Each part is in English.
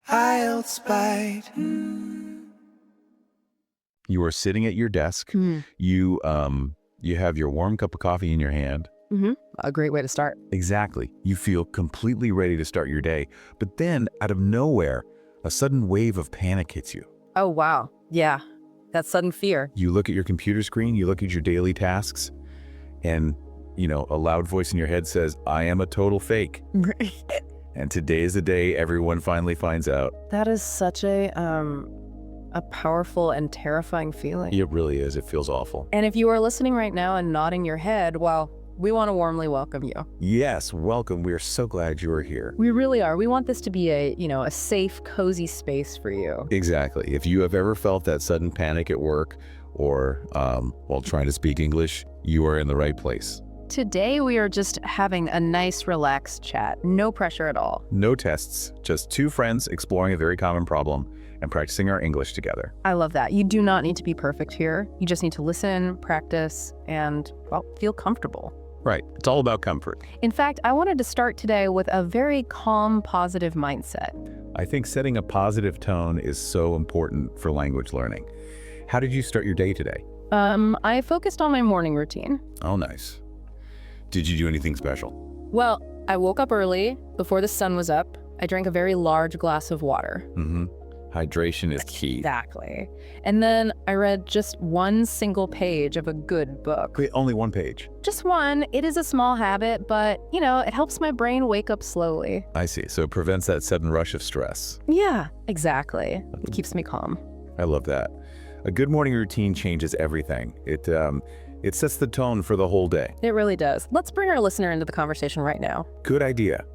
IELTS Bite. You are sitting at your desk. You have your warm cup of coffee in your hand. A great way to start. Exactly. You feel completely ready to start your day. But then, out of nowhere, a sudden wave of panic hits you. Oh, wow. Yeah, that sudden fear. You look at your computer screen, you look at your daily tasks, and, a loud voice in your head says, I am a total fake. And today is the day everyone finally finds out. That is such a powerful and terrifying feeling. It really is. It feels awful. And if you are listening right now and nodding your head, well, we want to warmly welcome you. Yes, welcome. We are so glad you are here. We really are. We want this to be a safe, cozy space for you. Exactly. If you have ever felt that sudden panic at work or while trying to speak English, you are in the right place. Today, we are just having a nice, relaxed chat. No pressure at all. No tests, just two friends exploring a very common problem and practicing our English together. I love that. You do not need to be perfect here. You just need to listen, practice, and, well, feel comfortable. Right. It's all about comfort. In fact, I wanted to start today with a very calm, positive mindset. I think setting a positive tone is so important for language learning. How did you start your day today? I focused on my morning routine. Oh, nice. Did you do anything special? Well, I woke up early, before the sun was up. I drank a very large glass of water. Hydration is key. Exactly. And then I read just one single page of a good book. Wait, only one page? Just one. It is a small habit, but, it helps my brain wake up slowly. I see. So it prevents that sudden rush of stress. Yeah, exactly. It keeps me calm. I love that. A good morning routine changes everything. It sets the tone for the whole day. It really does. Let's bring our listener into the conversation right now. Good idea.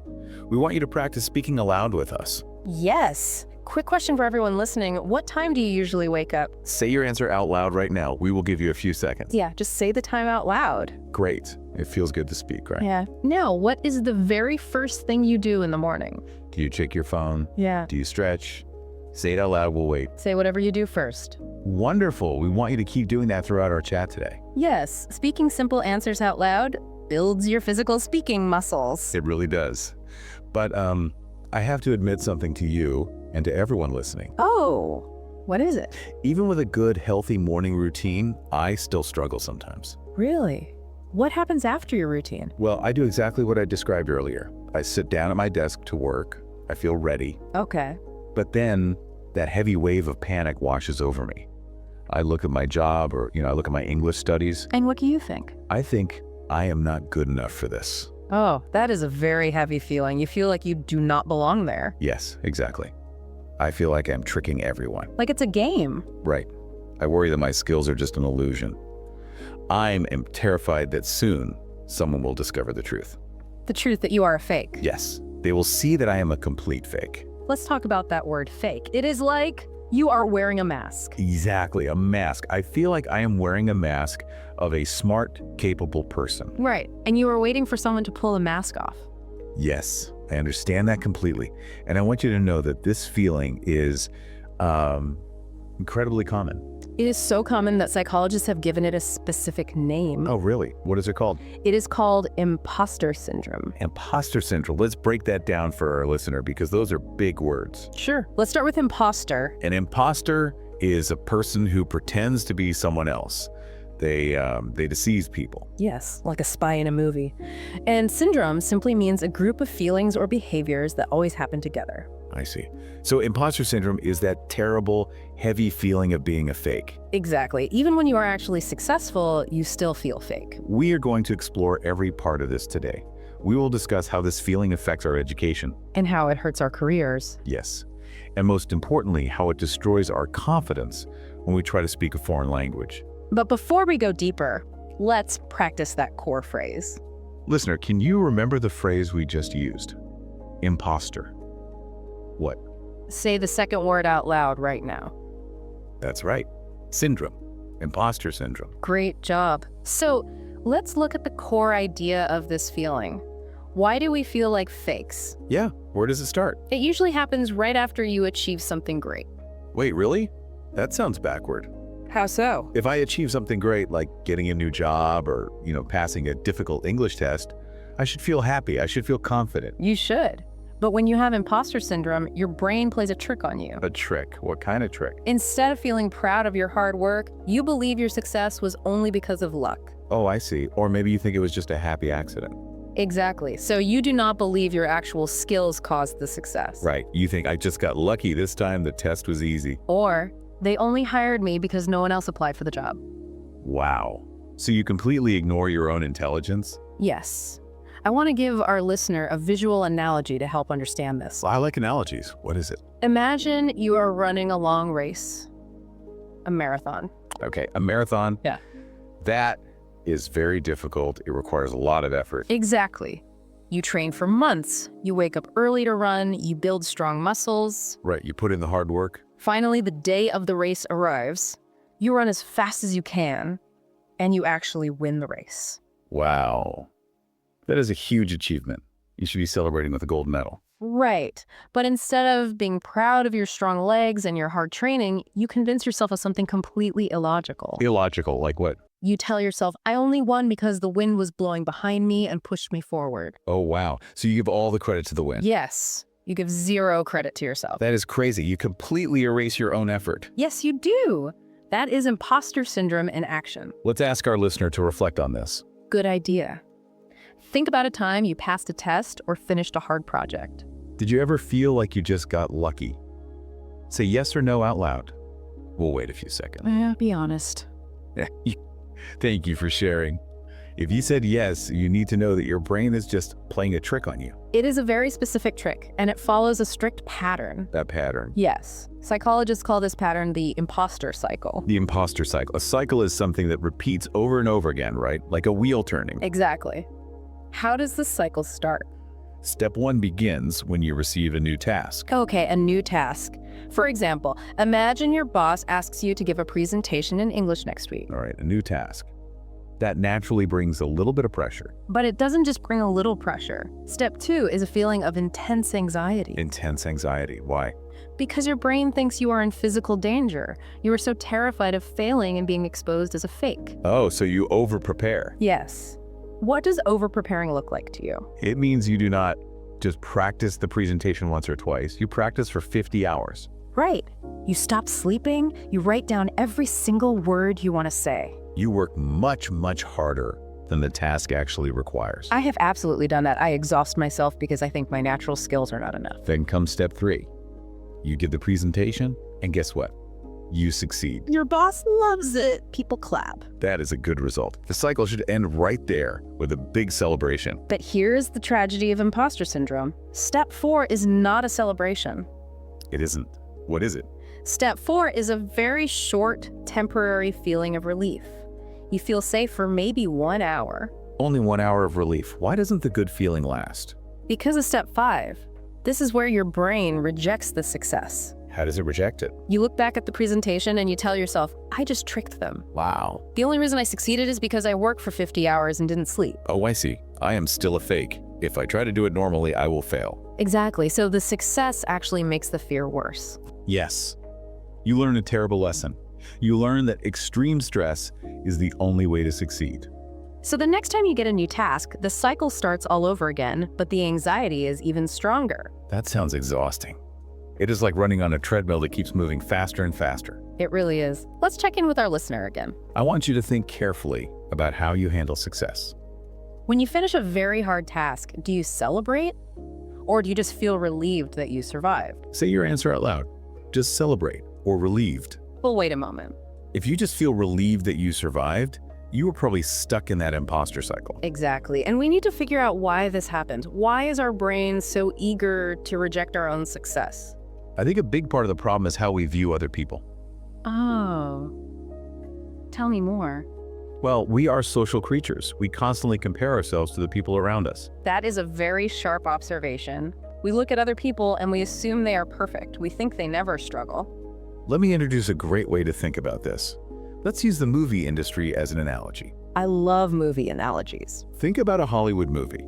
We want you to practice speaking aloud with us. Yes. Quick question for everyone listening. What time do you usually wake up? Say your answer out loud right now. We will give you a few seconds. Yeah, just say the time out loud. Great. It feels good to speak, right? Yeah. Now, what is the very first thing you do in the morning? Do you check your phone? Yeah. Do you stretch? Say it out loud. We'll wait. Say whatever you do first. Wonderful. We want you to keep doing that throughout our chat today. Yes, speaking simple answers out loud builds your physical speaking muscles. It really does. But I have to admit something to you and to everyone listening. Oh, what is it? Even with a good, healthy morning routine, I still struggle sometimes. Really? What happens after your routine? Well, I do exactly what I described earlier. I sit down at my desk to work. I feel ready. Okay. But then that heavy wave of panic washes over me. I look at my job or, I look at my English studies. And what do you think? I think I am not good enough for this. Oh, that is a very heavy feeling. You feel like you do not belong there. Yes, exactly. I feel like I'm tricking everyone. Like it's a game. Right. I worry that my skills are just an illusion. I am terrified that soon someone will discover the truth. The truth that you are a fake. Yes. They will see that I am a complete fake. Let's talk about that word fake. It is like you are wearing a mask. Exactly, a mask. I feel like I am wearing a mask of a smart, capable person. Right, and you are waiting for someone to pull the mask off. Yes, I understand that completely. And I want you to know that this feeling is incredibly common. It is so common that psychologists have given it a specific name. Oh, really? What is it called? It is called imposter syndrome. Imposter syndrome. Let's break that down for our listener because those are big words. Sure. Let's start with imposter. An imposter is a person who pretends to be someone else. They deceive people. Yes, like a spy in a movie. And syndrome simply means a group of feelings or behaviors that always happen together. I see. So imposter syndrome is that terrible, heavy feeling of being a fake. Exactly. Even when you are actually successful, you still feel fake. We are going to explore every part of this today. We will discuss how this feeling affects our education. And how it hurts our careers. Yes. And most importantly, how it destroys our confidence when we try to speak a foreign language. But before we go deeper, let's practice that core phrase. Listener, can you remember the phrase we just used? Imposter. What? Say the second word out loud right now. That's right. Syndrome. Imposter syndrome. Great job. So let's look at the core idea of this feeling. Why do we feel like fakes? Yeah, where does it start? It usually happens right after you achieve something great. Wait, really? That sounds backward. How so? If I achieve something great, like getting a new job or, passing a difficult English test, I should feel happy. I should feel confident. You should. But when you have imposter syndrome, your brain plays a trick on you. A trick? What kind of trick? Instead of feeling proud of your hard work, you believe your success was only because of luck. Oh, I see. Or maybe you think it was just a happy accident. Exactly. So you do not believe your actual skills caused the success. Right. You think I just got lucky this time, the test was easy. Or they only hired me because no one else applied for the job. Wow. So you completely ignore your own intelligence? Yes. I want to give our listener a visual analogy to help understand this. I like analogies. What is it? Imagine you are running a long race, a marathon. Okay, a marathon. Yeah. That is very difficult. It requires a lot of effort. Exactly. You train for months. You wake up early to run. You build strong muscles. Right, you put in the hard work. Finally, the day of the race arrives. You run as fast as you can, and you actually win the race. Wow. That is a huge achievement. You should be celebrating with a gold medal. Right. But instead of being proud of your strong legs and your hard training, you convince yourself of something completely illogical. Illogical, like what? You tell yourself, I only won because the wind was blowing behind me and pushed me forward. Oh, wow. So you give all the credit to the win. Yes. You give zero credit to yourself. That is crazy. You completely erase your own effort. Yes, you do. That is imposter syndrome in action. Let's ask our listener to reflect on this. Good idea. Think about a time you passed a test or finished a hard project. Did you ever feel like you just got lucky? Say yes or no out loud. We'll wait a few seconds. Be honest. Thank you for sharing. If you said yes, you need to know that your brain is just playing a trick on you. It is a very specific trick, and it follows a strict pattern. That pattern. Yes. Psychologists call this pattern the imposter cycle. The imposter cycle. A cycle is something that repeats over and over again, right? Like a wheel turning. Exactly. How does this cycle start? Step 1 begins when you receive a new task. Okay, a new task. For example, imagine your boss asks you to give a presentation in English next week. All right, a new task. That naturally brings a little bit of pressure. But it doesn't just bring a little pressure. Step 2 is a feeling of intense anxiety. Intense anxiety. Why? Because your brain thinks you are in physical danger. You are so terrified of failing and being exposed as a fake. Oh, so you over-prepare. Yes. What does over-preparing look like to you? It means you do not just practice the presentation once or twice. You practice for 50 hours. Right. You stop sleeping. You write down every single word you want to say. You work much, much harder than the task actually requires. I have absolutely done that. I exhaust myself because I think my natural skills are not enough. Then comes step 3. You give the presentation, and guess what? You succeed. Your boss loves it. People clap. That is a good result. The cycle should end right there with a big celebration. But here's the tragedy of imposter syndrome. Step 4 is not a celebration. It isn't. What is it? Step 4 is a very short, temporary feeling of relief. You feel safe for maybe 1 hour. Only 1 hour of relief. Why doesn't the good feeling last? Because of step 5. This is where your brain rejects the success. How does it reject it? You look back at the presentation and you tell yourself, I just tricked them. Wow. The only reason I succeeded is because I worked for 50 hours and didn't sleep. Oh, I see. I am still a fake. If I try to do it normally, I will fail. Exactly. So the success actually makes the fear worse. Yes. You learn a terrible lesson. You learn that extreme stress is the only way to succeed. So the next time you get a new task, the cycle starts all over again, but the anxiety is even stronger. That sounds exhausting. It is like running on a treadmill that keeps moving faster and faster. It really is. Let's check in with our listener again. I want you to think carefully about how you handle success. When you finish a very hard task, do you celebrate? Or do you just feel relieved that you survived? Say your answer out loud. Just celebrate or relieved. Well, wait a moment. If you just feel relieved that you survived, you were probably stuck in that imposter cycle. Exactly. And we need to figure out why this happened. Why is our brain so eager to reject our own success? I think a big part of the problem is how we view other people. Oh. Tell me more. Well, we are social creatures. We constantly compare ourselves to the people around us. That is a very sharp observation. We look at other people and we assume they are perfect. We think they never struggle. Let me introduce a great way to think about this. Let's use the movie industry as an analogy. I love movie analogies. Think about a Hollywood movie.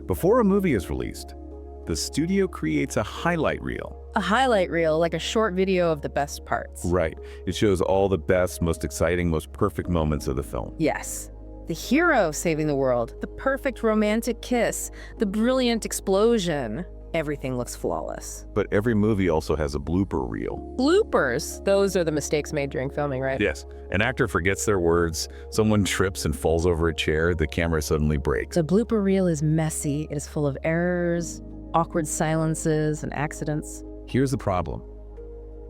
Before a movie is released, the studio creates a highlight reel. A highlight reel, like a short video of the best parts. Right. It shows all the best, most exciting, most perfect moments of the film. Yes. The hero saving the world, the perfect romantic kiss, the brilliant explosion. everything looks flawless. But every movie also has a blooper reel. Bloopers, those are the mistakes made during filming, right? Yes, an actor forgets their words, someone trips and falls over a chair, the camera suddenly breaks. The blooper reel is messy. It is full of errors, awkward silences, and accidents. Here's the problem.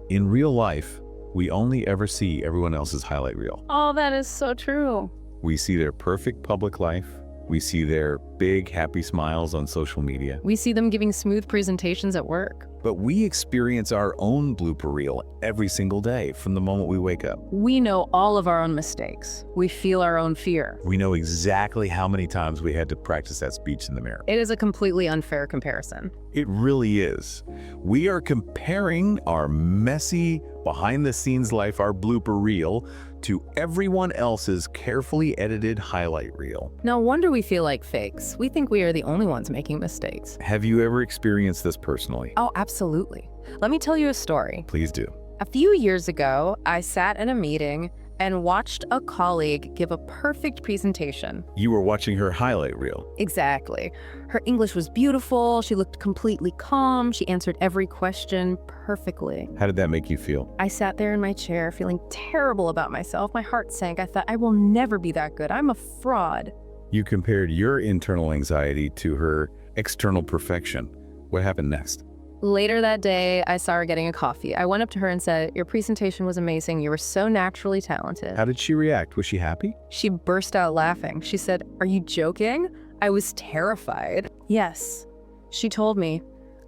In real life, we only ever see everyone else's highlight reel. Oh, that is so true. We see their perfect public life. We see their big, happy smiles on social media. We see them giving smooth presentations at work. But we experience our own blooper reel every single day from the moment we wake up. We know all of our own mistakes. We feel our own fear. We know exactly how many times we had to practice that speech in the mirror. It is a completely unfair comparison. It really is. We are comparing our messy, behind-the-scenes life, our blooper reel, to everyone else's carefully edited highlight reel. No wonder we feel like fakes. We think we are the only ones making mistakes. Have you ever experienced this personally? Oh, absolutely. Let me tell you a story. Please do. A few years ago, I sat in a meeting and watched a colleague give a perfect presentation. You were watching her highlight reel. Exactly. Her English was beautiful. She looked completely calm. She answered every question perfectly. How did that make you feel? I sat there in my chair feeling terrible about myself. My heart sank. I thought, I will never be that good. I'm a fraud. You compared your internal anxiety to her external perfection. What happened next? Later that day, I saw her getting a coffee. I went up to her and said, "Your presentation was amazing. You were so naturally talented." How did she react? Was she happy? She burst out laughing. She said, "Are you joking?" I was terrified. Yes, she told me.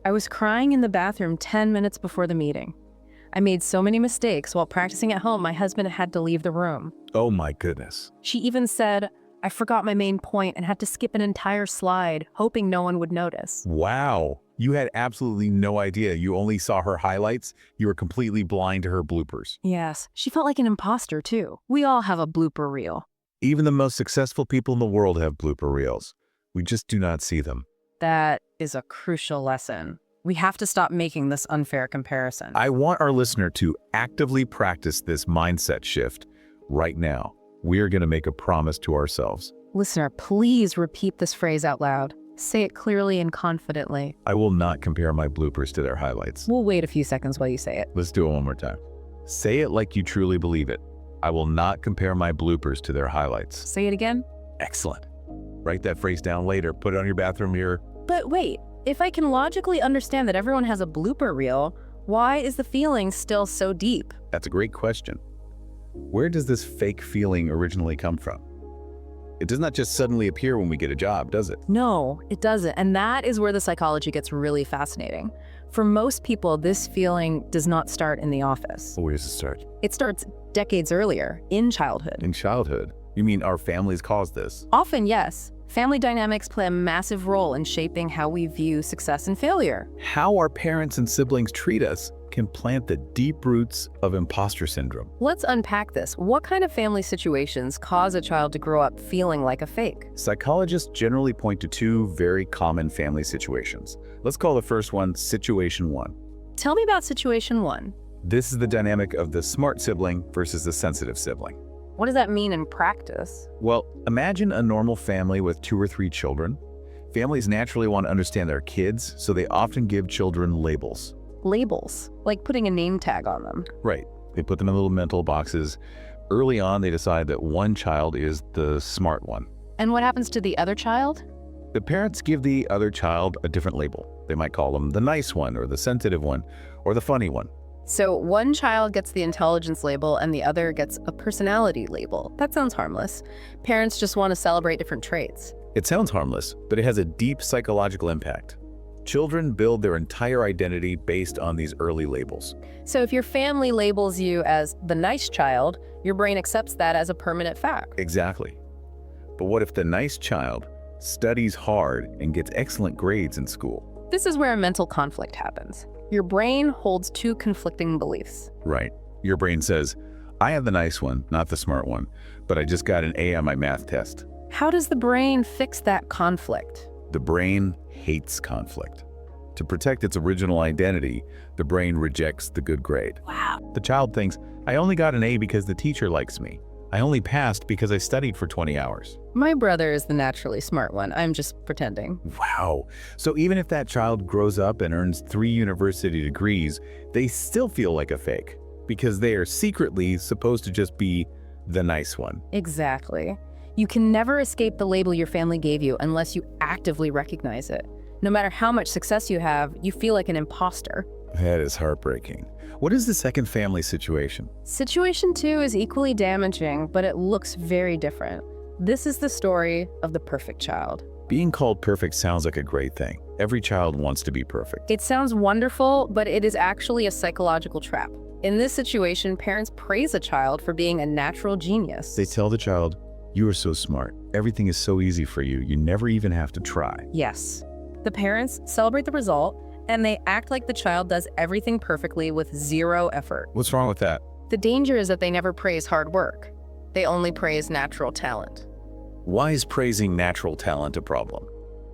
I was crying in the bathroom 10 minutes before the meeting. I made so many mistakes. While practicing at home, my husband had to leave the room. Oh my goodness. She even said, I forgot my main point and had to skip an entire slide, hoping no one would notice. Wow. You had absolutely no idea. You only saw her highlights. You were completely blind to her bloopers. Yes, she felt like an imposter too. We all have a blooper reel. Even the most successful people in the world have blooper reels. We just do not see them. That is a crucial lesson. We have to stop making this unfair comparison. I want our listener to actively practice this mindset shift right now. We are going to make a promise to ourselves. Listener, please repeat this phrase out loud. Say it clearly and confidently. I will not compare my bloopers to their highlights. We'll wait a few seconds while you say it. Let's do it one more time. Say it like you truly believe it. I will not compare my bloopers to their highlights. Say it again. Excellent. Write that phrase down later. Put it on your bathroom mirror. But wait, if I can logically understand that everyone has a blooper reel, why is the feeling still so deep? That's a great question. Where does this fake feeling originally come from? It does not just suddenly appear when we get a job, does it? No, it doesn't. And that is where the psychology gets really fascinating. For most people, this feeling does not start in the office. Where does it start? It starts decades earlier, in childhood. In childhood? You mean our families caused this? Often, yes. Family dynamics play a massive role in shaping how we view success and failure. How our parents and siblings treat us can plant the deep roots of imposter syndrome. Let's unpack this. What kind of family situations cause a child to grow up feeling like a fake? Psychologists generally point to two very common family situations. Let's call the first one Situation 1. Tell me about Situation 1. This is the dynamic of the smart sibling versus the sensitive sibling. What does that mean in practice? Well, imagine a normal family with 2 or 3 children. Families naturally want to understand their kids, so they often give children labels. Labels, like putting a name tag on them. Right. They put them in little mental boxes. Early on, they decide that one child is the smart one. And what happens to the other child? The parents give the other child a different label. They might call them the nice one, or the sensitive one, or the funny one. So one child gets the intelligence label and the other gets a personality label. That sounds harmless. Parents just want to celebrate different traits. It sounds harmless, but it has a deep psychological impact. Children build their entire identity based on these early labels. So if your family labels you as the nice child, your brain accepts that as a permanent fact. Exactly. But what if the nice child studies hard and gets excellent grades in school? This is where a mental conflict happens. Your brain holds two conflicting beliefs. Right. Your brain says, I am the nice one, not the smart one, but I just got an A on my math test. How does the brain fix that conflict? The brain hates conflict. To protect its original identity, the brain rejects the good grade. Wow. The child thinks, I only got an A because the teacher likes me. I only passed because I studied for 20 hours. My brother is the naturally smart one. I'm just pretending. Wow. So even if that child grows up and earns 3 university degrees, they still feel like a fake because they are secretly supposed to just be the nice one. Exactly. You can never escape the label your family gave you unless you actively recognize it. No matter how much success you have, you feel like an imposter. That is heartbreaking. What is the second family situation? Situation 2 is equally damaging, but it looks very different. This is the story of the perfect child. Being called perfect sounds like a great thing. Every child wants to be perfect. It sounds wonderful, but it is actually a psychological trap. In this situation, parents praise a child for being a natural genius. They tell the child, "You are so smart. Everything is so easy for you. You never even have to try." Yes. The parents celebrate the result, and they act like the child does everything perfectly with zero effort. What's wrong with that? The danger is that they never praise hard work. They only praise natural talent. Why is praising natural talent a problem?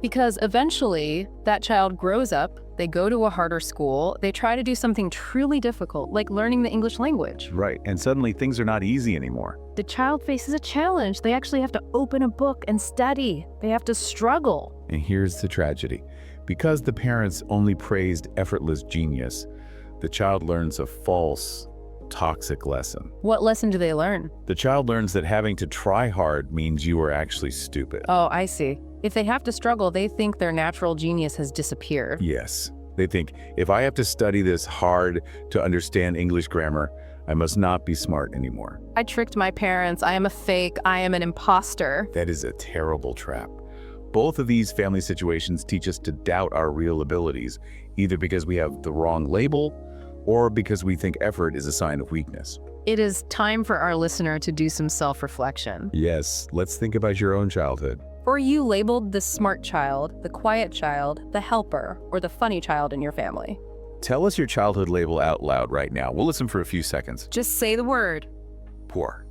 Because eventually, that child grows up, they go to a harder school, they try to do something truly difficult, like learning the English language. Right, and suddenly things are not easy anymore. The child faces a challenge. They actually have to open a book and study. They have to struggle. And here's the tragedy. Because the parents only praised effortless genius, the child learns a false, toxic lesson. What lesson do they learn? The child learns that having to try hard means you are actually stupid. Oh, I see. If they have to struggle, they think their natural genius has disappeared. Yes. They think, if I have to study this hard to understand English grammar, I must not be smart anymore. I tricked my parents. I am a fake. I am an imposter. That is a terrible trap. Both of these family situations teach us to doubt our real abilities, either because we have the wrong label or because we think effort is a sign of weakness. It is time for our listener to do some self-reflection. Yes, let's think about your own childhood. Were you labeled the smart child, the quiet child, the helper, or the funny child in your family? Tell us your childhood label out loud right now. We'll listen for a few seconds. Just say the word. Poor.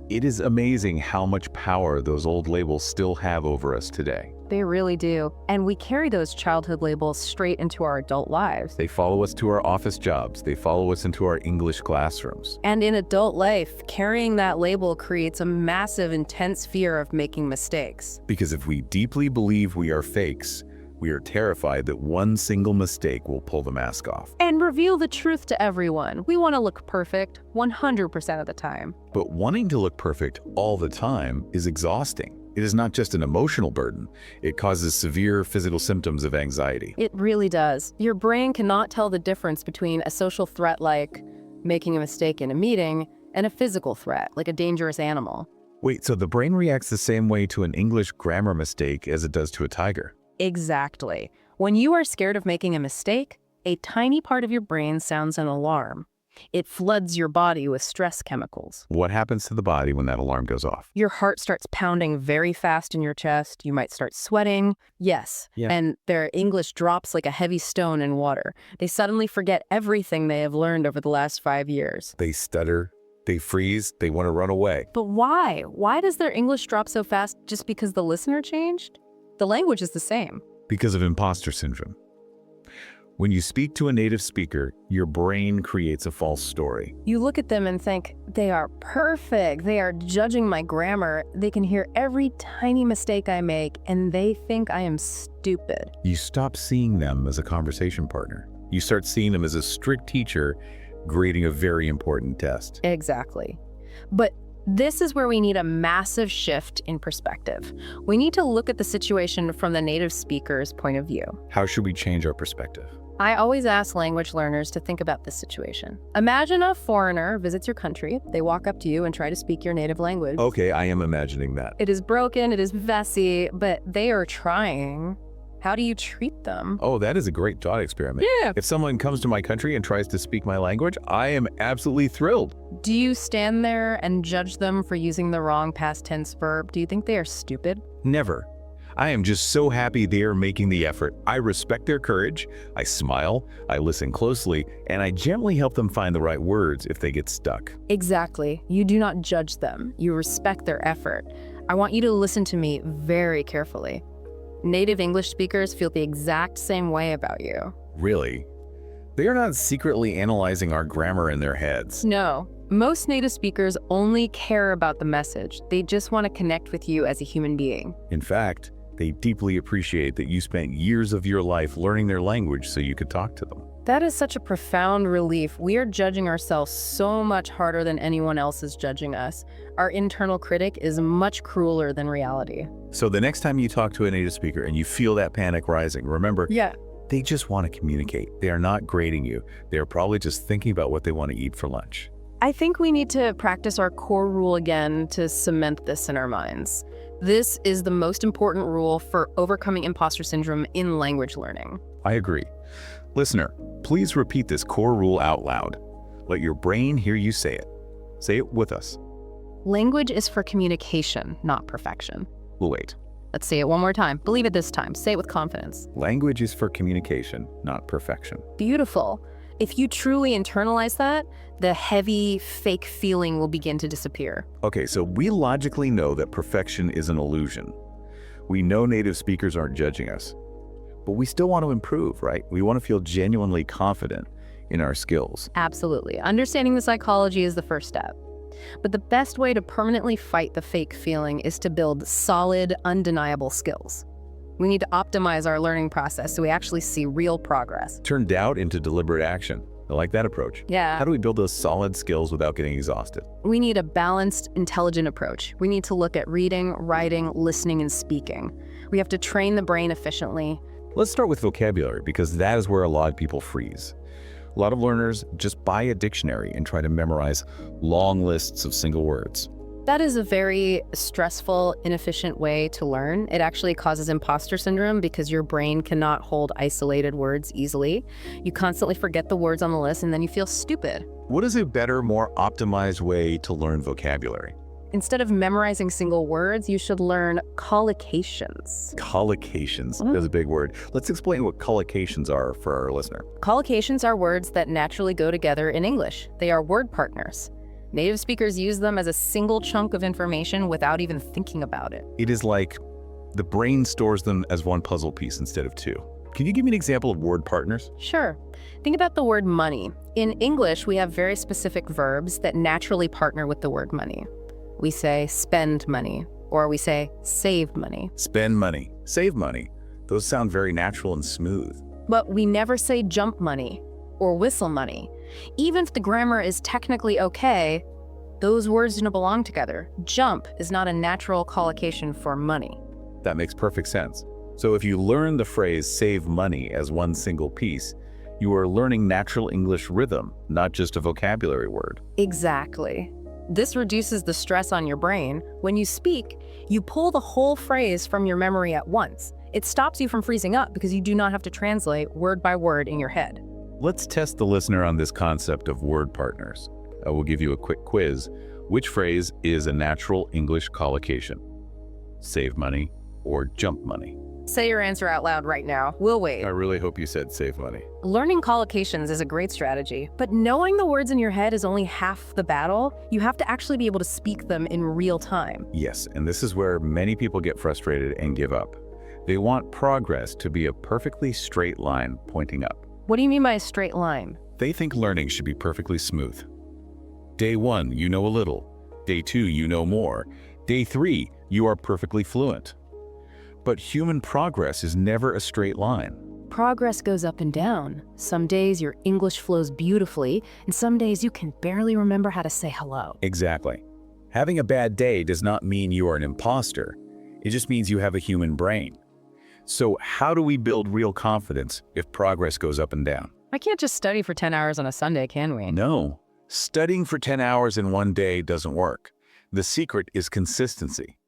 It is amazing how much power those old labels still have over us today. They really do. And we carry those childhood labels straight into our adult lives. They follow us to our office jobs. They follow us into our English classrooms. And in adult life, carrying that label creates a massive, intense fear of making mistakes. Because if we deeply believe we are fakes, we are terrified that one single mistake will pull the mask off. And reveal the truth to everyone. We want to look perfect 100% of the time. But wanting to look perfect all the time is exhausting. It is not just an emotional burden. It causes severe physical symptoms of anxiety. It really does. Your brain cannot tell the difference between a social threat like making a mistake in a meeting and a physical threat like a dangerous animal. Wait, so the brain reacts the same way to an English grammar mistake as it does to a tiger? Exactly. When you are scared of making a mistake, a tiny part of your brain sounds an alarm. It floods your body with stress chemicals. What happens to the body when that alarm goes off? Your heart starts pounding very fast in your chest. You might start sweating. Yes. Yeah. And their English drops like a heavy stone in water. They suddenly forget everything they have learned over the last 5 years. They stutter, they freeze, they want to run away. But why? Why does their English drop so fast just because the listener changed? The language is the same. Because of imposter syndrome. When you speak to a native speaker, your brain creates a false story. You look at them and think, they are perfect. They are judging my grammar. They can hear every tiny mistake I make, and they think I am stupid. You stop seeing them as a conversation partner. You start seeing them as a strict teacher grading a very important test. Exactly. But this is where we need a massive shift in perspective. We need to look at the situation from the native speaker's point of view. How should we change our perspective? I always ask language learners to think about this situation. Imagine a foreigner visits your country. They walk up to you and try to speak your native language. Okay, I am imagining that. It is broken, it is messy, but they are trying. How do you treat them? Oh, that is a great thought experiment. Yeah. If someone comes to my country and tries to speak my language, I am absolutely thrilled. Do you stand there and judge them for using the wrong past tense verb? Do you think they are stupid? Never. I am just so happy they are making the effort. I respect their courage, I smile, I listen closely, and I gently help them find the right words if they get stuck. Exactly. You do not judge them. You respect their effort. I want you to listen to me very carefully. Native English speakers feel the exact same way about you. Really? They are not secretly analyzing our grammar in their heads. No, Most native speakers only care about the message. They just want to connect with you as a human being. In fact, they deeply appreciate that you spent years of your life learning their language so you could talk to them. That is such a profound relief. We are judging ourselves so much harder than anyone else is judging us. Our internal critic is much crueler than reality. So the next time you talk to a native speaker and you feel that panic rising, remember, they just want to communicate. They are not grading you. They're probably just thinking about what they want to eat for lunch. I think we need to practice our core rule again to cement this in our minds. This is the most important rule for overcoming imposter syndrome in language learning. I agree. Listener, please repeat this core rule out loud. Let your brain hear you say it. Say it with us. Language is for communication, not perfection. We'll wait. Let's say it one more time. Believe it this time. Say it with confidence. Language is for communication, not perfection. Beautiful. If you truly internalize that, the heavy, fake feeling will begin to disappear. Okay, so we logically know that perfection is an illusion. We know native speakers aren't judging us, but we still want to improve, right? We want to feel genuinely confident in our skills. Absolutely. Understanding the psychology is the first step. But the best way to permanently fight the fake feeling is to build solid, undeniable skills. We need to optimize our learning process so we actually see real progress. Turn doubt into deliberate action. I like that approach. Yeah. How do we build those solid skills without getting exhausted? We need a balanced, intelligent approach. We need to look at reading, writing, listening, and speaking. We have to train the brain efficiently. Let's start with vocabulary, because that is where a lot of people freeze. A lot of learners just buy a dictionary and try to memorize long lists of single words. That is a very stressful, inefficient way to learn. It actually causes imposter syndrome because your brain cannot hold isolated words easily. You constantly forget the words on the list and then you feel stupid. What is a better, more optimized way to learn vocabulary? Instead of memorizing single words, you should learn collocations. Collocations. That's a big word. Let's explain what collocations are for our listener. Collocations are words that naturally go together in English. They are word partners. Native speakers use them as a single chunk of information without even thinking about it. It is like the brain stores them as one puzzle piece instead of two. Can you give me an example of word partners? Sure. Think about the word money. In English, we have very specific verbs that naturally partner with the word money. We say spend money, or we say save money. Spend money, save money. Those sound very natural and smooth. But we never say jump money or whistle money. Even if the grammar is technically okay, those words don't belong together. Jump is not a natural collocation for money. That makes perfect sense. So if you learn the phrase save money as one single piece, you are learning natural English rhythm, not just a vocabulary word. Exactly. This reduces the stress on your brain. When you speak, you pull the whole phrase from your memory at once. It stops you from freezing up because you do not have to translate word by word in your head. Let's test the listener on this concept of word partners. I will give you a quick quiz. Which phrase is a natural English collocation? Save money or jump money? Say your answer out loud right now. We'll wait. I really hope you said save money. Learning collocations is a great strategy, but knowing the words in your head is only half the battle. You have to actually be able to speak them in real time. Yes, and this is where many people get frustrated and give up. They want progress to be a perfectly straight line pointing up. What do you mean by a straight line? They think learning should be perfectly smooth. Day 1, you know a little. Day 2, you know more. Day 3, you are perfectly fluent. But human progress is never a straight line. Progress goes up and down. Some days your English flows beautifully, and some days you can barely remember how to say hello. Exactly. Having a bad day does not mean you are an imposter. It just means you have a human brain. So how do we build real confidence if progress goes up and down? I can't just study for 10 hours on a Sunday, can we? No. Studying for 10 hours in one day doesn't work. The secret is consistency.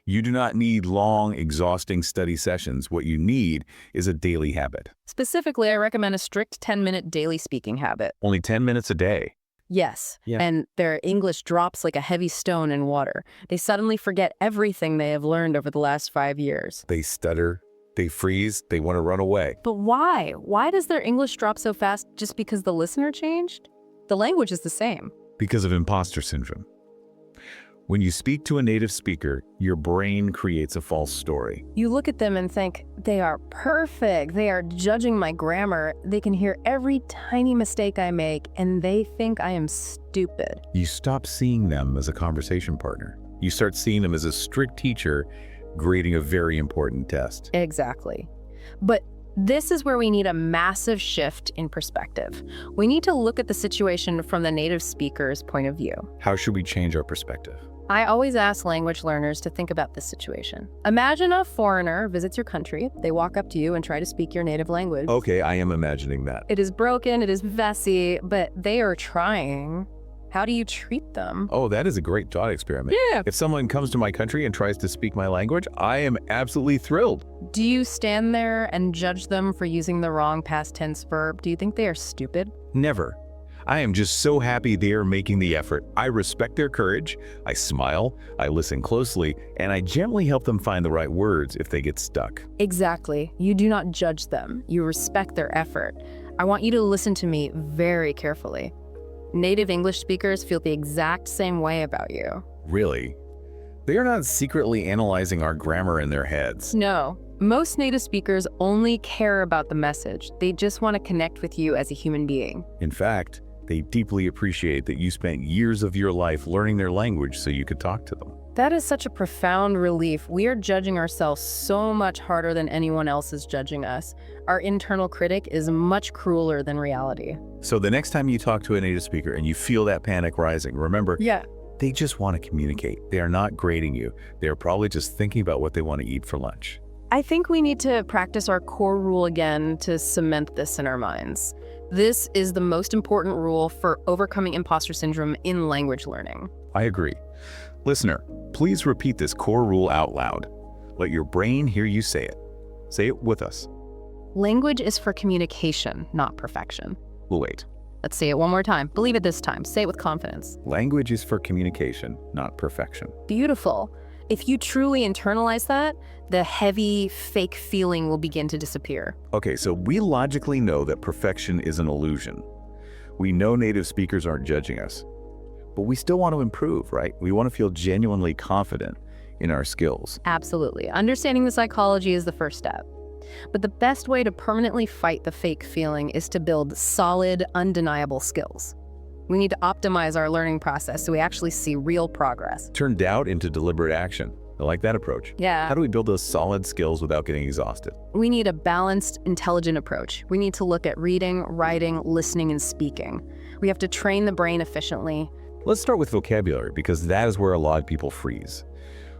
You do not need long, exhausting study sessions. What you need is a daily habit. Specifically, I recommend a strict 10-minute daily speaking habit. Only 10 minutes a day. Yes, Yeah. and their English drops like a heavy stone in water. They suddenly forget everything they have learned over the last 5 years. They stutter, they freeze, they want to run away. But why? Why does their English drop so fast just because the listener changed? The language is the same. Because of imposter syndrome. When you speak to a native speaker, your brain creates a false story. You look at them and think, they are perfect. They are judging my grammar. They can hear every tiny mistake I make, and they think I am stupid. You stop seeing them as a conversation partner. You start seeing them as a strict teacher grading a very important test. Exactly. But this is where we need a massive shift in perspective. We need to look at the situation from the native speaker's point of view. How should we change our perspective? I always ask language learners to think about this situation. Imagine a foreigner visits your country. They walk up to you and try to speak your native language. Okay, I am imagining that. It is broken, it is messy, but they are trying. How do you treat them? Oh, that is a great thought experiment. Yeah. If someone comes to my country and tries to speak my language, I am absolutely thrilled. Do you stand there and judge them for using the wrong past tense verb? Do you think they are stupid? Never. I am just so happy they are making the effort. I respect their courage, I smile, I listen closely, and I gently help them find the right words if they get stuck. Exactly. You do not judge them. You respect their effort. I want you to listen to me very carefully. Native English speakers feel the exact same way about you. Really? They are not secretly analyzing our grammar in their heads. No. Most native speakers only care about the message. They just want to connect with you as a human being. In fact, they deeply appreciate that you spent years of your life learning their language so you could talk to them. That is such a profound relief. We are judging ourselves so much harder than anyone else is judging us. Our internal critic is much crueler than reality. So the next time you talk to a native speaker and you feel that panic rising, remember, they just want to communicate. They are not grading you. They are probably just thinking about what they want to eat for lunch. I think we need to practice our core rule again to cement this in our minds. This is the most important rule for overcoming imposter syndrome in language learning. I agree. Listener, please repeat this core rule out loud. Let your brain hear you say it. Say it with us. Language is for communication, not perfection. We'll wait. Let's say it one more time. Believe it this time. Say it with confidence. Language is for communication, not perfection. Beautiful. If you truly internalize that, the heavy, fake feeling will begin to disappear. Okay, so we logically know that perfection is an illusion. We know native speakers aren't judging us, but we still want to improve, right? We want to feel genuinely confident in our skills. Absolutely. Understanding the psychology is the first step. But the best way to permanently fight the fake feeling is to build solid, undeniable skills. We need to optimize our learning process so we actually see real progress. Turn doubt into deliberate action. I like that approach. Yeah. How do we build those solid skills without getting exhausted? We need a balanced, intelligent approach. We need to look at reading, writing, listening, and speaking. We have to train the brain efficiently. Let's start with vocabulary, because that is where a lot of people freeze.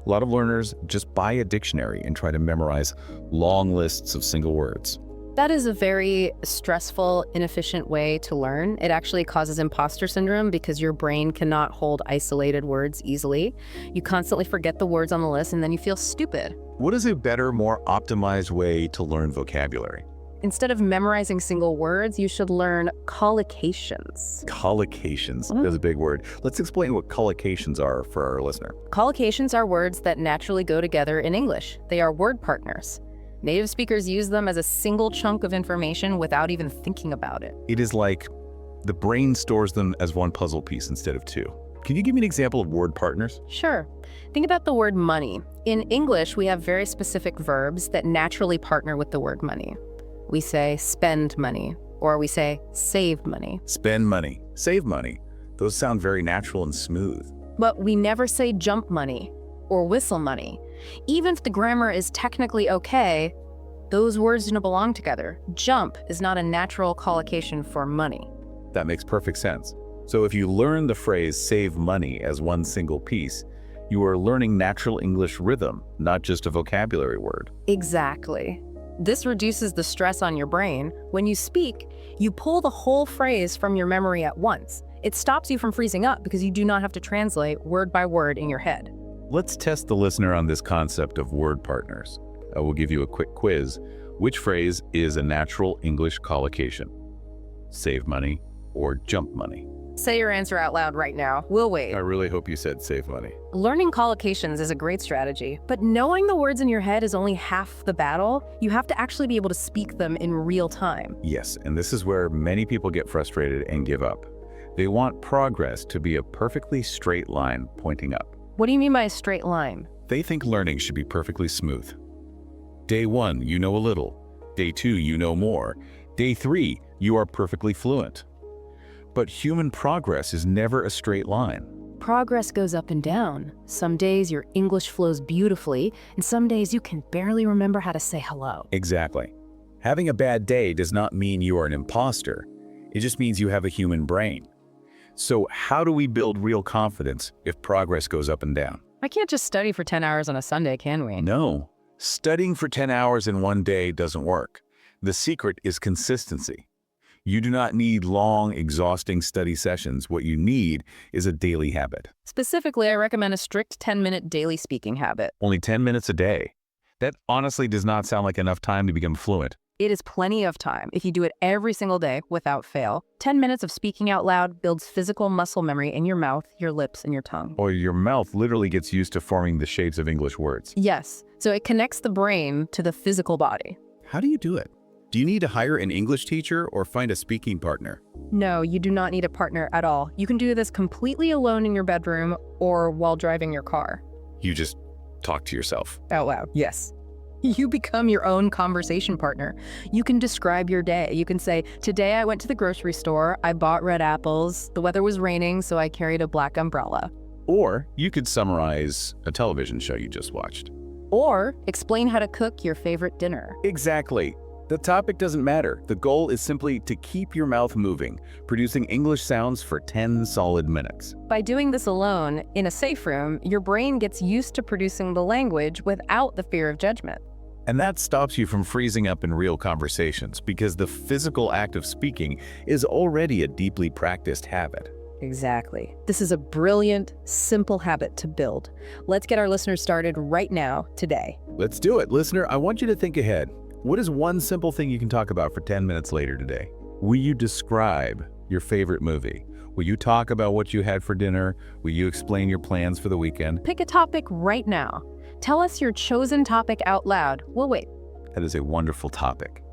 A lot of learners just buy a dictionary and try to memorize long lists of single words. That is a very stressful, inefficient way to learn. It actually causes imposter syndrome because your brain cannot hold isolated words easily. You constantly forget the words on the list and then you feel stupid. What is a better, more optimized way to learn vocabulary? Instead of memorizing single words, you should learn collocations. Collocations. That's a big word. Let's explain what collocations are for our listener. Collocations are words that naturally go together in English. They are word partners. Native speakers use them as a single chunk of information without even thinking about it. It is like the brain stores them as one puzzle piece instead of two. Can you give me an example of word partners? Sure. Think about the word money. In English, we have very specific verbs that naturally partner with the word money. We say spend money, or we say save money. Spend money, save money. Those sound very natural and smooth. But we never say jump money or whistle money. Even if the grammar is technically okay, those words don't belong together. Jump is not a natural collocation for money. That makes perfect sense. So if you learn the phrase save money as one single piece, you are learning natural English rhythm, not just a vocabulary word. Exactly. This reduces the stress on your brain. When you speak, you pull the whole phrase from your memory at once. It stops you from freezing up because you do not have to translate word by word in your head. Let's test the listener on this concept of word partners. I will give you a quick quiz. Which phrase is a natural English collocation? Save money or jump money? Say your answer out loud right now. We'll wait. I really hope you said save money. Learning collocations is a great strategy, but knowing the words in your head is only half the battle. You have to actually be able to speak them in real time. Yes, and this is where many people get frustrated and give up. They want progress to be a perfectly straight line pointing up. What do you mean by a straight line? They think learning should be perfectly smooth. Day 1, you know a little. Day 2, you know more. Day 3, you are perfectly fluent. But human progress is never a straight line. Progress goes up and down. Some days your English flows beautifully, and some days you can barely remember how to say hello. Exactly. Having a bad day does not mean you are an imposter. It just means you have a human brain. So how do we build real confidence if progress goes up and down? I can't just study for 10 hours on a Sunday, can we? No. Studying for 10 hours in one day doesn't work. The secret is consistency. You do not need long, exhausting study sessions. What you need is a daily habit. Specifically, I recommend a strict 10-minute daily speaking habit. Only 10 minutes a day. That honestly does not sound like enough time to become fluent. It is plenty of time if you do it every single day without fail. 10 minutes of speaking out loud builds physical muscle memory in your mouth, your lips, and your tongue. Or your mouth literally gets used to forming the shapes of English words. Yes, so it connects the brain to the physical body. How do you do it? Do you need to hire an English teacher or find a speaking partner? No, you do not need a partner at all. You can do this completely alone in your bedroom or while driving your car. You just talk to yourself. Out loud, yes. You become your own conversation partner. You can describe your day. You can say, today I went to the grocery store, I bought red apples, the weather was raining, so I carried a black umbrella. Or you could summarize a television show you just watched. Or explain how to cook your favorite dinner. Exactly. The topic doesn't matter. The goal is simply to keep your mouth moving, producing English sounds for 10 solid minutes. By doing this alone, in a safe room, your brain gets used to producing the language without the fear of judgment. And that stops you from freezing up in real conversations because the physical act of speaking is already a deeply practiced habit. Exactly. This is a brilliant, simple habit to build. Let's get our listeners started right now, today. Let's do it. Listener, I want you to think ahead. What is one simple thing you can talk about for 10 minutes later today? Will you describe your favorite movie? Will you talk about what you had for dinner? Will you explain your plans for the weekend? Pick a topic right now. Tell us your chosen topic out loud. We'll wait. That is a wonderful topic.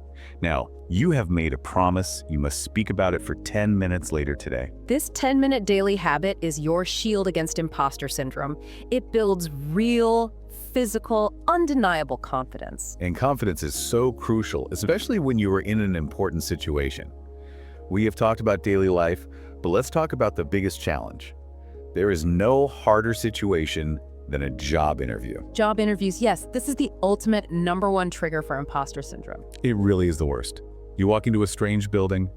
Now, you have made a promise. You must speak about it for 10 minutes later today. This 10-minute daily habit is your shield against imposter syndrome. It builds real, physical, undeniable confidence. And confidence is so crucial, especially when you are in an important situation. We have talked about daily life, but let's talk about the biggest challenge. There is no harder situation than a job interview. Job interviews, yes, this is the ultimate #1 trigger for imposter syndrome. It really is the worst. You walk into a strange building,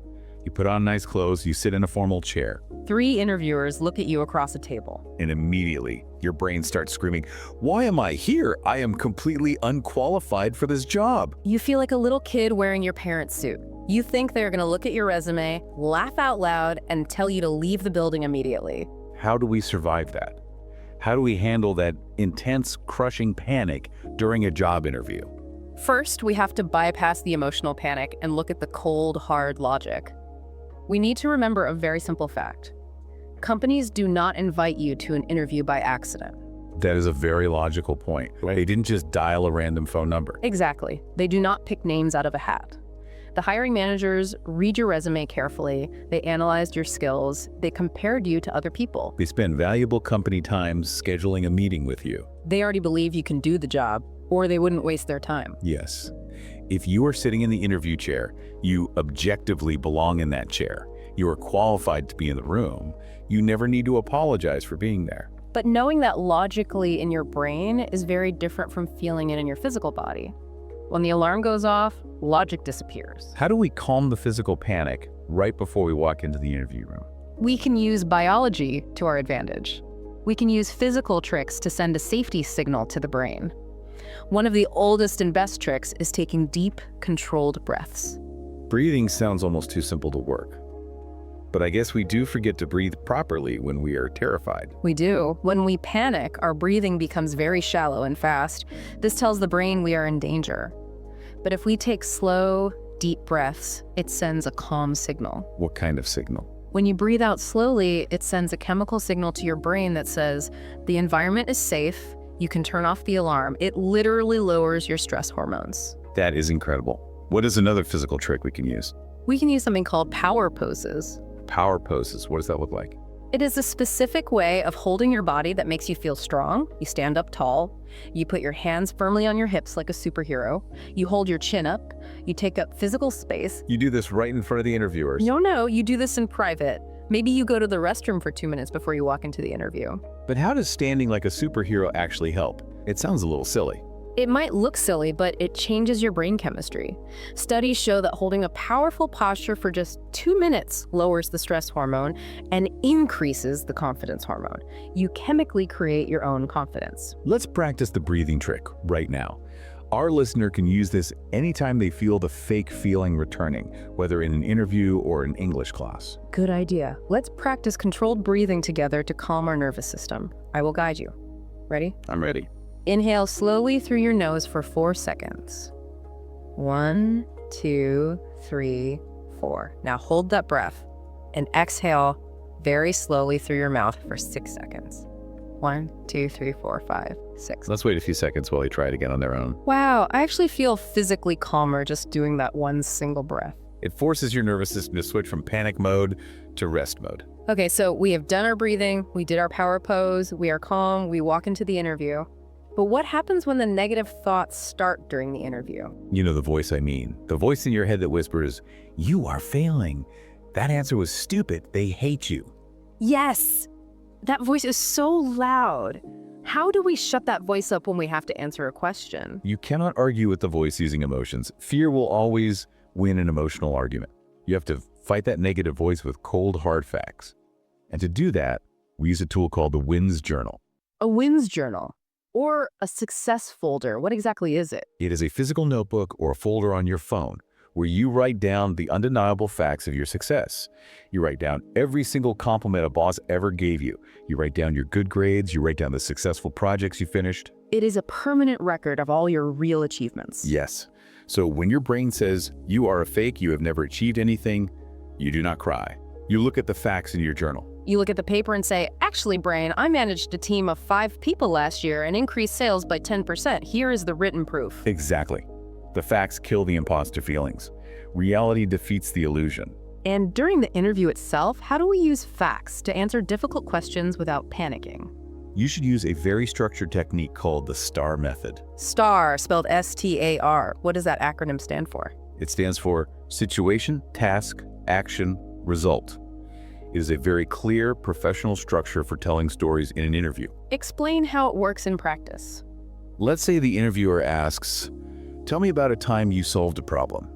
you put on nice clothes, you sit in a formal chair. 3 interviewers look at you across a table. And immediately, your brain starts screaming, "Why am I here? I am completely unqualified for this job." You feel like a little kid wearing your parents' suit. You think they're going to look at your resume, laugh out loud, and tell you to leave the building immediately. How do we survive that? How do we handle that intense, crushing panic during a job interview? First, we have to bypass the emotional panic and look at the cold, hard logic. We need to remember a very simple fact. Companies do not invite you to an interview by accident. That is a very logical point. They didn't just dial a random phone number. Exactly. They do not pick names out of a hat. The hiring managers read your resume carefully, they analyzed your skills, they compared you to other people. They spend valuable company time scheduling a meeting with you. They already believe you can do the job, or they wouldn't waste their time. Yes. If you are sitting in the interview chair, you objectively belong in that chair. You are qualified to be in the room. You never need to apologize for being there. But knowing that logically in your brain is very different from feeling it in your physical body. When the alarm goes off, logic disappears. How do we calm the physical panic right before we walk into the interview room? We can use biology to our advantage. We can use physical tricks to send a safety signal to the brain. One of the oldest and best tricks is taking deep, controlled breaths. Breathing sounds almost too simple to work. But I guess we do forget to breathe properly when we are terrified. We do. When we panic, our breathing becomes very shallow and fast. This tells the brain we are in danger. But if we take slow, deep breaths, it sends a calm signal. What kind of signal? When you breathe out slowly, it sends a chemical signal to your brain that says, the environment is safe, you can turn off the alarm. It literally lowers your stress hormones. That is incredible. What is another physical trick we can use? We can use something called power poses. Power poses, what does that look like? It is a specific way of holding your body that makes you feel strong. You stand up tall. You put your hands firmly on your hips like a superhero. You hold your chin up. You take up physical space. You do this right in front of the interviewers. No, you do this in private. Maybe you go to the restroom for 2 minutes before you walk into the interview. But how does standing like a superhero actually help? It sounds a little silly. It might look silly, but it changes your brain chemistry. Studies show that holding a powerful posture for just 2 minutes lowers the stress hormone and increases the confidence hormone. You chemically create your own confidence. Let's practice the breathing trick right now. Our listener can use this anytime they feel the fake feeling returning, whether in an interview or an English class. Good idea. Let's practice controlled breathing together to calm our nervous system. I will guide you. Ready? I'm ready. Inhale slowly through your nose for 4 seconds. 1, 2, 3, 4. Now hold that breath and exhale very slowly through your mouth for 6 seconds. 1, 2, 3, 4, 5, 6. Let's wait a few seconds while they try it again on their own. Wow, I actually feel physically calmer just doing that one single breath. It forces your nervous system to switch from panic mode to rest mode. Okay, so we have done our breathing, we did our power pose, we are calm, we walk into the interview. But what happens when the negative thoughts start during the interview? You know the voice I mean. The voice in your head that whispers, "You are failing. That answer was stupid. They hate you." Yes! That voice is so loud. How do we shut that voice up when we have to answer a question? You cannot argue with the voice using emotions. Fear will always win an emotional argument. You have to fight that negative voice with cold, hard facts. And to do that, we use a tool called the WINS journal. A WINS journal? Or a success folder? What exactly is it? It is a physical notebook or a folder on your phone where you write down the undeniable facts of your success. You write down every single compliment a boss ever gave you. You write down your good grades. You write down the successful projects you finished. It is a permanent record of all your real achievements. Yes. So when your brain says you are a fake, you have never achieved anything, you do not cry. You look at the facts in your journal. You look at the paper and say, actually, brain, I managed a team of 5 people last year and increased sales by 10%. Here is the written proof. Exactly. The facts kill the imposter feelings. Reality defeats the illusion. And during the interview itself, how do we use facts to answer difficult questions without panicking? You should use a very structured technique called the STAR method. STAR, spelled S-T-A-R. What does that acronym stand for? It stands for Situation, Task, Action, Result. It is a very clear, professional structure for telling stories in an interview. Explain how it works in practice. Let's say the interviewer asks, "Tell me about a time you solved a problem."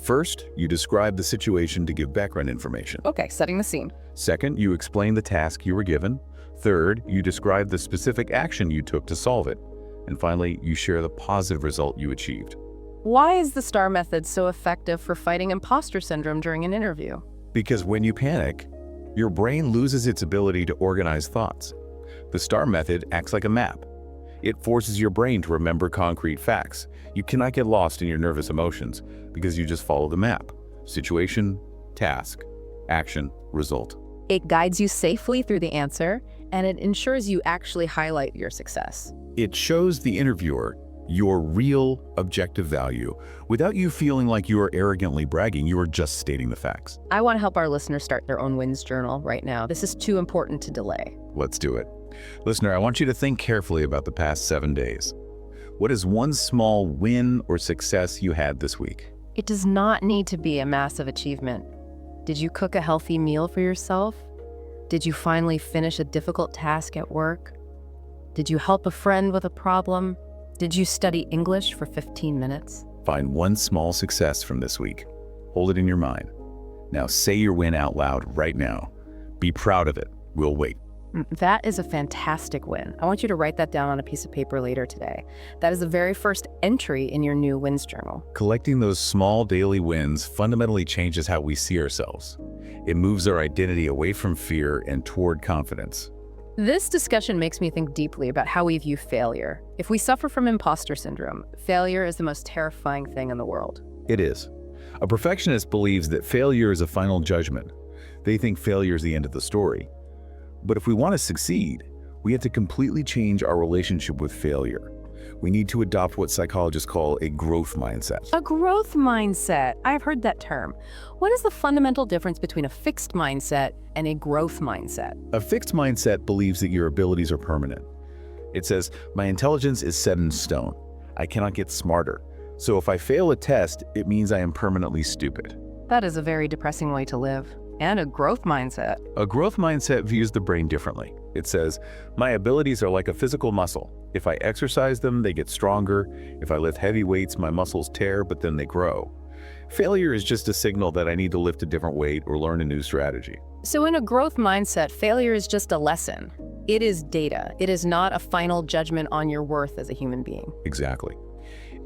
First, you describe the situation to give background information. Okay, setting the scene. Second, you explain the task you were given. Third, you describe the specific action you took to solve it. And finally, you share the positive result you achieved. Why is the STAR method so effective for fighting imposter syndrome during an interview? Because when you panic, your brain loses its ability to organize thoughts. The STAR method acts like a map. It forces your brain to remember concrete facts. You cannot get lost in your nervous emotions because you just follow the map. Situation, task, action, result. It guides you safely through the answer, and it ensures you actually highlight your success. It shows the interviewer your real objective value without you feeling like you are arrogantly bragging. You are just stating the facts. I want to help our listeners start their own WINS journal right now. This is too important to delay. Let's do it. Listener, I want you to think carefully about the past 7 days. What is one small win or success you had this week? It does not need to be a massive achievement. Did you cook a healthy meal for yourself? Did you finally finish a difficult task at work? Did you help a friend with a problem? Did you study English for 15 minutes? Find one small success from this week. Hold it in your mind. Now say your win out loud right now. Be proud of it. We'll wait. That is a fantastic win. I want you to write that down on a piece of paper later today. That is the very first entry in your new WINS journal. Collecting those small daily wins fundamentally changes how we see ourselves. It moves our identity away from fear and toward confidence. This discussion makes me think deeply about how we view failure. If we suffer from imposter syndrome, failure is the most terrifying thing in the world. It is. A perfectionist believes that failure is a final judgment. They think failure is the end of the story. But if we want to succeed, we have to completely change our relationship with failure. We need to adopt what psychologists call a growth mindset. A growth mindset. I've heard that term. What is the fundamental difference between a fixed mindset and a growth mindset? A fixed mindset believes that your abilities are permanent. It says, my intelligence is set in stone. I cannot get smarter. So if I fail a test, it means I am permanently stupid. That is a very depressing way to live. And a growth mindset. A growth mindset views the brain differently. It says, my abilities are like a physical muscle. If I exercise them, they get stronger. If I lift heavy weights, my muscles tear, but then they grow. Failure is just a signal that I need to lift a different weight or learn a new strategy. So in a growth mindset, failure is just a lesson. It is data. It is not a final judgment on your worth as a human being. Exactly.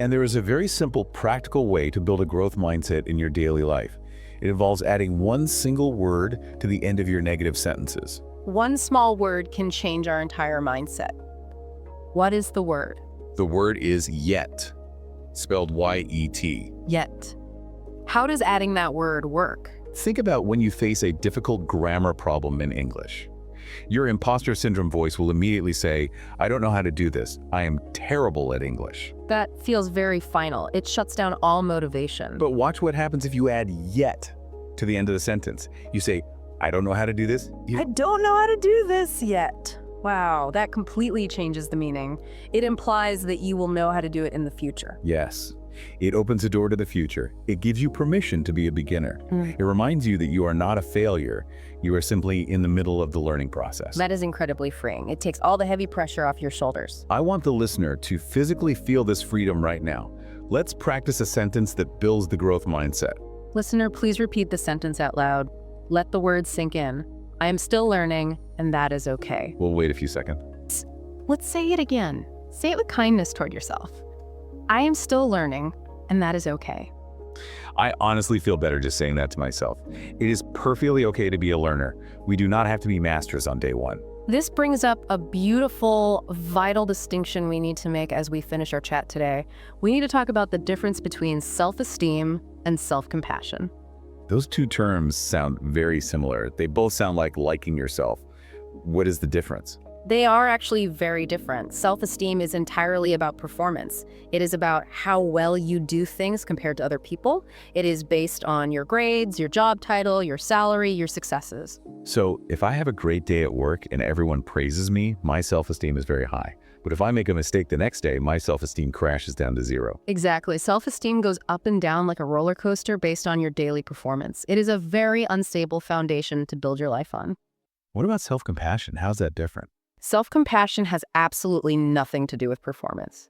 And there is a very simple, practical way to build a growth mindset in your daily life. It involves adding one single word to the end of your negative sentences. One small word can change our entire mindset. What is the word? The word is yet, spelled Y-E-T. Yet. How does adding that word work? Think about when you face a difficult grammar problem in English. Your imposter syndrome voice will immediately say, I don't know how to do this. I am terrible at English. That feels very final. It shuts down all motivation. But watch what happens if you add yet to the end of the sentence. You say, I don't know how to do this. I don't know how to do this yet. Wow, that completely changes the meaning. It implies that you will know how to do it in the future. Yes. It opens a door to the future. It gives you permission to be a beginner. It reminds you that you are not a failure. You are simply in the middle of the learning process. That is incredibly freeing. It takes all the heavy pressure off your shoulders. I want the listener to physically feel this freedom right now. Let's practice a sentence that builds the growth mindset. Listener, please repeat the sentence out loud. Let the words sink in. I am still learning, and that is okay. We'll wait a few seconds. Let's say it again. Say it with kindness toward yourself. I am still learning, and that is okay. I honestly feel better just saying that to myself. It is perfectly okay to be a learner. We do not have to be masters on day one. This brings up a beautiful, vital distinction we need to make as we finish our chat today. We need to talk about the difference between self-esteem and self-compassion. Those two terms sound very similar. They both sound like liking yourself. What is the difference? They are actually very different. Self-esteem is entirely about performance. It is about how well you do things compared to other people. It is based on your grades, your job title, your salary, your successes. So if I have a great day at work and everyone praises me, my self-esteem is very high. But if I make a mistake the next day, my self-esteem crashes down to zero. Exactly. Self-esteem goes up and down like a roller coaster based on your daily performance. It is a very unstable foundation to build your life on. What about self-compassion? How's that different? Self-compassion has absolutely nothing to do with performance.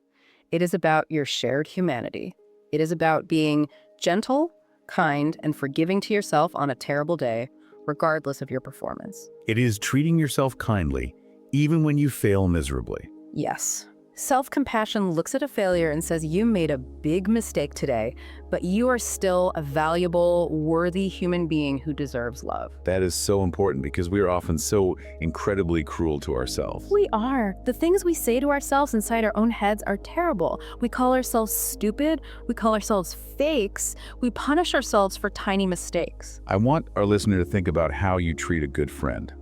It is about your shared humanity. It is about being gentle, kind, and forgiving to yourself on a terrible day, regardless of your performance. It is treating yourself kindly, even when you fail miserably. Yes. Self-compassion looks at a failure and says, you made a big mistake today, but you are still a valuable, worthy human being who deserves love. That is so important because we are often so incredibly cruel to ourselves. We are. The things we say to ourselves inside our own heads are terrible. We call ourselves stupid. We call ourselves fakes. We punish ourselves for tiny mistakes. I want our listener to think about how you treat a good friend.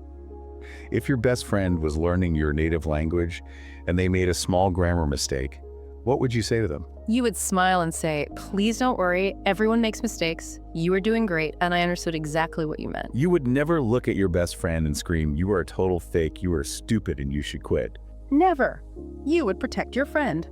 If your best friend was learning your native language and they made a small grammar mistake, what would you say to them? You would smile and say, please don't worry, everyone makes mistakes. You are doing great, and I understood exactly what you meant. You would never look at your best friend and scream, you are a total fake, you are stupid, and you should quit. Never. You would protect your friend.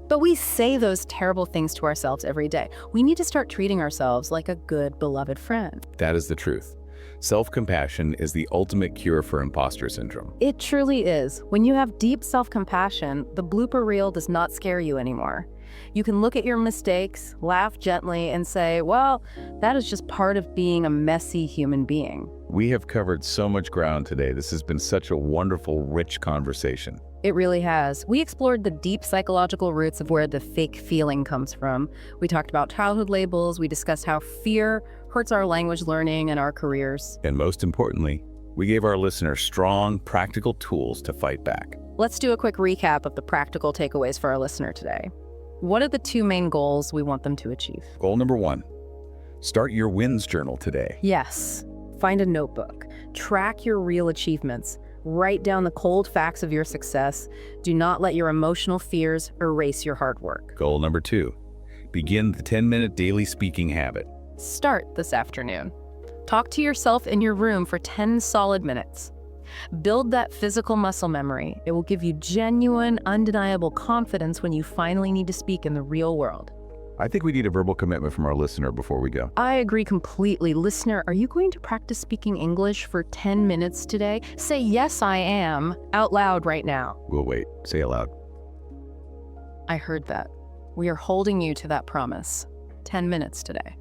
But we say those terrible things to ourselves every day. We need to start treating ourselves like a good, beloved friend. That is the truth. Self-compassion is the ultimate cure for imposter syndrome. It truly is. When you have deep self-compassion, the blooper reel does not scare you anymore. You can look at your mistakes, laugh gently, and say, well, that is just part of being a messy human being. We have covered so much ground today. This has been such a wonderful, rich conversation. It really has. We explored the deep psychological roots of where the fake feeling comes from. We talked about childhood labels. We discussed how fear hurts our language learning and our careers. And most importantly, we gave our listeners strong, practical tools to fight back. Let's do a quick recap of the practical takeaways for our listener today. What are the two main goals we want them to achieve? Goal number 1, start your wins journal today. Yes. Find a notebook. Track your real achievements. Write down the cold facts of your success. Do not let your emotional fears erase your hard work. Goal number 2. Begin the 10-minute daily speaking habit. Start this afternoon. Talk to yourself in your room for 10 solid minutes. Build that physical muscle memory. It will give you genuine, undeniable confidence when you finally need to speak in the real world. I think we need a verbal commitment from our listener before we go. I agree completely. Listener, are you going to practice speaking English for 10 minutes today? Say, "Yes, I am," out loud right now. We'll wait. Say it loud. I heard that. We are holding you to that promise. 10 minutes today.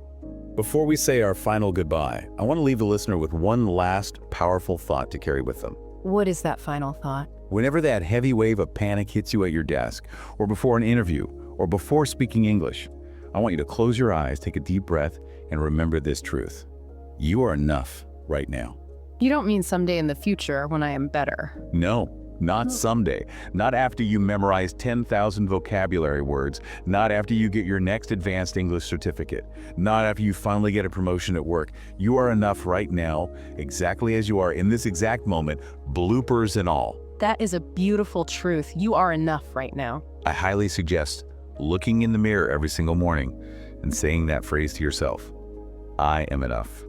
Before we say our final goodbye, I want to leave the listener with one last powerful thought to carry with them. What is that final thought? Whenever that heavy wave of panic hits you at your desk, or before an interview, or before speaking English, I want you to close your eyes, take a deep breath, and remember this truth. You are enough right now. You don't mean someday in the future when I am better. No, not someday. Not after you memorize 10,000 vocabulary words. Not after you get your next advanced English certificate. Not after you finally get a promotion at work. You are enough right now, exactly as you are in this exact moment, bloopers and all. That is a beautiful truth. You are enough right now. I highly suggest looking in the mirror every single morning and saying that phrase to yourself. I am enough.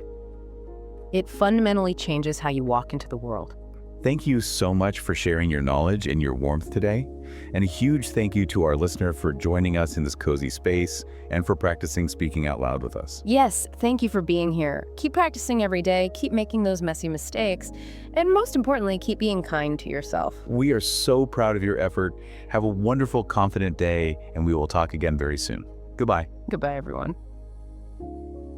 It fundamentally changes how you walk into the world. Thank you so much for sharing your knowledge and your warmth today. And a huge thank you to our listener for joining us in this cozy space and for practicing speaking out loud with us. Yes, thank you for being here. Keep practicing every day, keep making those messy mistakes, and most importantly, keep being kind to yourself. We are so proud of your effort. Have a wonderful, confident day, and we will talk again very soon. Goodbye. Goodbye, everyone.